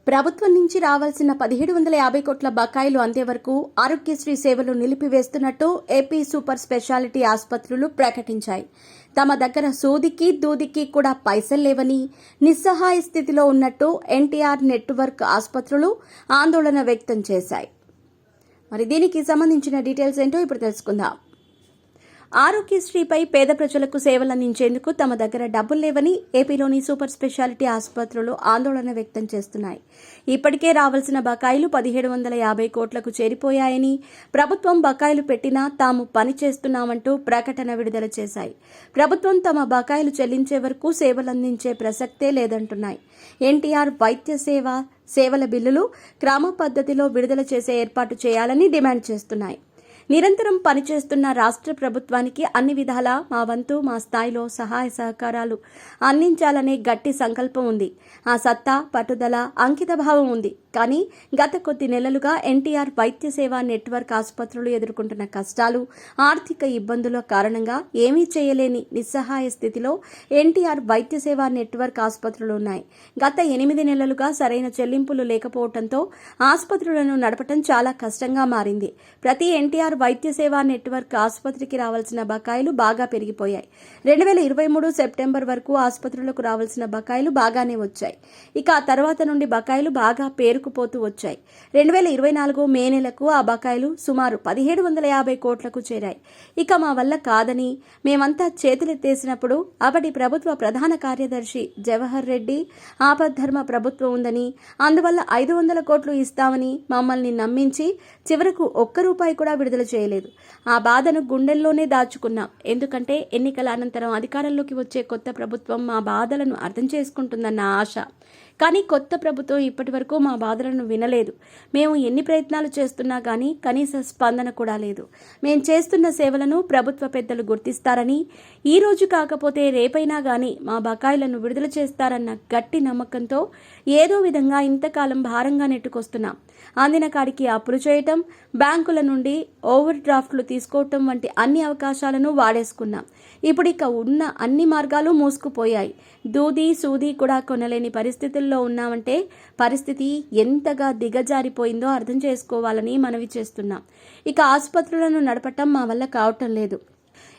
ప్రభుత్వం నుంచి రావాల్సిన 1750 కోట్ల బకాయిలు అందే వరకు ఆరోగ్యశ్రీ సేవలు నిలిపివేస్తున్నట్టు ఏపీ సూపర్ స్పెషాలిటీ ఆసుపత్రులు ప్రకటించాయి. తమ దగ్గర సూదికి దూదికి కూడా పైసలు లేవని, నిస్సహాయ స్థితిలో ఉన్నట్టు ఎన్టీఆర్ నెట్వర్క్ ఆసుపత్రులు ఆందోళన వ్యక్తం చేశాయి. మరి దీనికి సంబంధించిన డీటెయిల్స్ ఏంటో ఇప్పుడు తెలుసుకుందాం. ఆరోగ్యశ్రీపై పేద ప్రజలకు సేవలందించేందుకు తమ దగ్గర డబ్బులు లేవని ఏపీలోని సూపర్ స్పెషాలిటీ ఆసుపత్రులు ఆందోళన వ్యక్తం చేస్తున్నాయి. ఇప్పటికే రావాల్సిన బకాయిలు 1750 కోట్లకు చేరిపోయాయని, ప్రభుత్వం బకాయిలు పెట్టినా తాము పని చేస్తున్నామంటూ ప్రకటన విడుదల చేశాయి. ప్రభుత్వం తమ బకాయిలు చెల్లించే వరకు సేవలందించే ప్రసక్తే లేదంటున్నాయి. ఎన్టీఆర్ వైద్య సేవల బిల్లులు క్రమ పద్ధతిలో విడుదల చేసే ఏర్పాటు చేయాలని డిమాండ్ చేస్తున్నాయి. నిరంతరం పనిచేస్తున్న రాష్ట్ర ప్రభుత్వానికి అన్ని విధాలా మా వంతు మా స్థాయిలో సహాయ సహకారాలు అందించాలనే గట్టి సంకల్పం ఉంది. ఆ సత్తా, పట్టుదల, అంకితభావం ఉంది. కానీ గత కొద్ది నెలలుగా ఎన్టీఆర్ వైద్య సేవా నెట్వర్క్ ఆసుపత్రులు ఎదుర్కొంటున్న కష్టాలు, ఆర్థిక ఇబ్బందుల కారణంగా ఏమీ చేయలేని నిస్సహాయ స్థితిలో ఎన్టీఆర్ వైద్య సేవా నెట్వర్క్ ఆసుపత్రులు ఉన్నాయి. గత 8 నెలలుగా సరైన చెల్లింపులు లేకపోవడంతో ఆసుపత్రులను నడపడం చాలా కష్టంగా మారింది. ప్రతి ఎన్టీఆర్ వైద్య సేవా నెట్వర్క్ ఆసుపత్రికి రావాల్సిన బకాయిలు బాగా పెరిగిపోయాయి. 2023 సెప్టెంబర్ వరకు ఆసుపత్రులకు రావాల్సిన బకాయిలు బాగానే వచ్చాయి. ఇక ఆ తర్వాత నుండి బకాయిలు బాగా పేరుకుపోతూ వచ్చాయి. 2024 మే నెలకు ఆ బకాయిలు సుమారు 1750 కోట్లకు చేరాయి. ఇక మా వల్ల కాదని మేమంతా చేతులెత్తేసినప్పుడు అప్పటి ప్రభుత్వ ప్రధాన కార్యదర్శి జవహర్ రెడ్డి ఆపద్ధర్మ ప్రభుత్వం ఉందని, అందువల్ల 500 కోట్లు ఇస్తామని మమ్మల్ని నమ్మించి చివరకు ఒక్క రూపాయి కూడా విడుదల చేయలేదు. ఆ బాధను గుండెల్లోనే దాచుకున్నాం. ఎందుకంటే ఎన్నికల అనంతరం అధికారంలోకి వచ్చే కొత్త ప్రభుత్వం మా బాధలను అర్థం చేసుకుంటుందన్న ఆశ. కానీ కొత్త ప్రభుత్వం ఇప్పటి వరకు మా బాధలను వినలేదు. మేము ఎన్ని ప్రయత్నాలు చేస్తున్నా కానీ కనీస స్పందన కూడా లేదు. మేము చేస్తున్న సేవలను ప్రభుత్వ పెద్దలు గుర్తిస్తారని, ఈ రోజు కాకపోతే రేపైనా కానీ మా బకాయిలను విడుదల చేస్తారన్న గట్టి నమ్మకంతో ఏదో విధంగా ఇంతకాలం భారంగా నెట్టుకొస్తున్నాం. అందిన కాడికి అప్పులు చేయటం, బ్యాంకుల నుండి ఓవర్ డ్రాఫ్ట్లు తీసుకోవటం వంటి అన్ని అవకాశాలను వాడేసుకున్నాం. ఇప్పుడు ఇక ఉన్న అన్ని మార్గాలు మూసుకుపోయాయి. దూది సూది కూడా కొనలేని పరిస్థితుల్లో ఉన్నామంటే పరిస్థితి ఎంతగా దిగజారిపోయిందో అర్థం చేసుకోవాలని మనవి చేస్తున్నాం. ఇక ఆసుపత్రులను నడపటం మా వల్ల కావటం లేదు.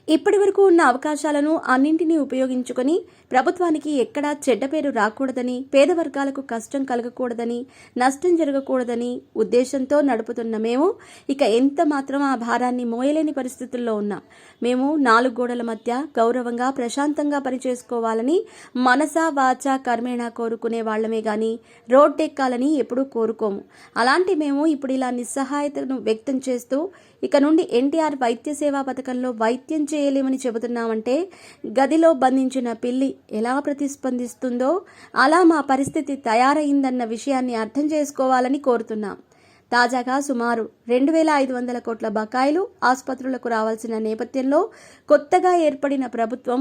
ఇప్పటి వరకు ఉన్న అవకాశాలను అన్నింటినీ ఉపయోగించుకొని ప్రభుత్వానికి ఎక్కడా చెడ్డ పేరు రాకూడదని, పేద వర్గాలకు కష్టం కలగకూడదని, నష్టం జరగకూడదని ఉద్దేశంతో నడుపుతున్న మేము ఇక ఎంత మాత్రం ఆ భారాన్ని మోయలేని పరిస్థితుల్లో ఉన్నాం. మేము 4 గోడల మధ్య గౌరవంగా ప్రశాంతంగా పనిచేసుకోవాలని మనసా వాచా కర్మేణా కోరుకునే వాళ్లమే గాని రోడ్డెక్కాలని ఎప్పుడూ కోరుకోము. అలాంటి మేము ఇప్పుడు ఇలా నిస్సహాయతను వ్యక్తం చేస్తూ ఇక నుండి ఎన్టీఆర్ వైద్య సేవా పథకంలో వైద్యం చేయలేమని చెబుతున్నామంటే గదిలో బంధించిన పిల్లి ఎలా ప్రతిస్పందిస్తుందో అలా మా పరిస్థితి తయారైందన్న విషయాన్ని అర్థం చేసుకోవాలని కోరుతున్నాం. తాజాగా సుమారు 2500 కోట్ల బకాయిలు ఆసుపత్రులకు రావాల్సిన నేపథ్యంలో కొత్తగా ఏర్పడిన ప్రభుత్వం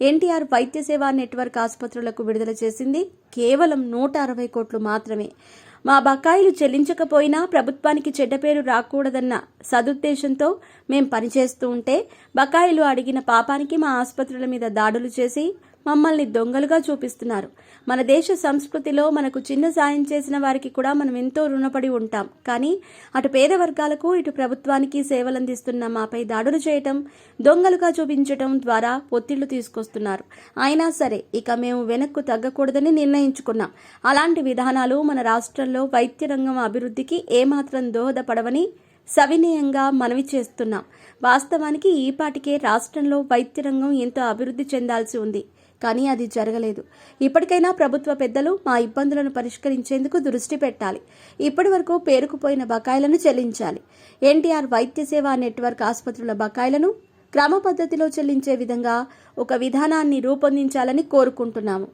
ఎన్టీఆర్ వైద్య సేవా నెట్వర్క్ ఆసుపత్రులకు విడుదల చేసింది కేవలం 160 కోట్లు మాత్రమే. మా బకాయిలు చెల్లించకపోయినా ప్రభుత్వానికి చెడ్డ పేరు రాకూడదన్న సదుద్దేశంతో మేం పనిచేస్తూ ఉంటే బకాయిలు అడిగిన పాపానికి మా ఆసుపత్రుల మీద దాడులు చేసి మమ్మల్ని దొంగలుగా చూపిస్తున్నారు. మన దేశ సంస్కృతిలో మనకు చిన్న సాయం చేసిన వారికి కూడా మనం ఎంతో రుణపడి ఉంటాం. కానీ అటు పేద వర్గాలకు ఇటు ప్రభుత్వానికి సేవలందిస్తున్న మాపై దాడులు చేయటం, దొంగలుగా చూపించటం ద్వారా ఒత్తిళ్లు తీసుకొస్తున్నారు. అయినా సరే ఇక మేము వెనక్కు తగ్గకూడదని నిర్ణయించుకున్నాం. అలాంటి విధానాలు మన రాష్ట్రంలో వైద్య రంగం అభివృద్ధికి ఏమాత్రం దోహదపడవని సవినయంగా మనవి చేస్తున్నాం. వాస్తవానికి ఈపాటికే రాష్ట్రంలో వైద్య రంగం ఎంతో అభివృద్ధి చెందాల్సి ఉంది. కానీ అది జరగలేదు. ఇప్పటికైనా ప్రభుత్వ పెద్దలు మా ఇబ్బందులను పరిష్కరించేందుకు దృష్టి పెట్టాలి. ఇప్పటి వరకు పేరుకుపోయిన బకాయిలను చెల్లించాలి. ఎన్టీఆర్ వైద్య సేవా నెట్వర్క్ ఆసుపత్రుల బకాయిలను క్రమ పద్ధతిలో చెల్లించే విధంగా ఒక విధానాన్ని రూపొందించాలని కోరుకుంటున్నాము.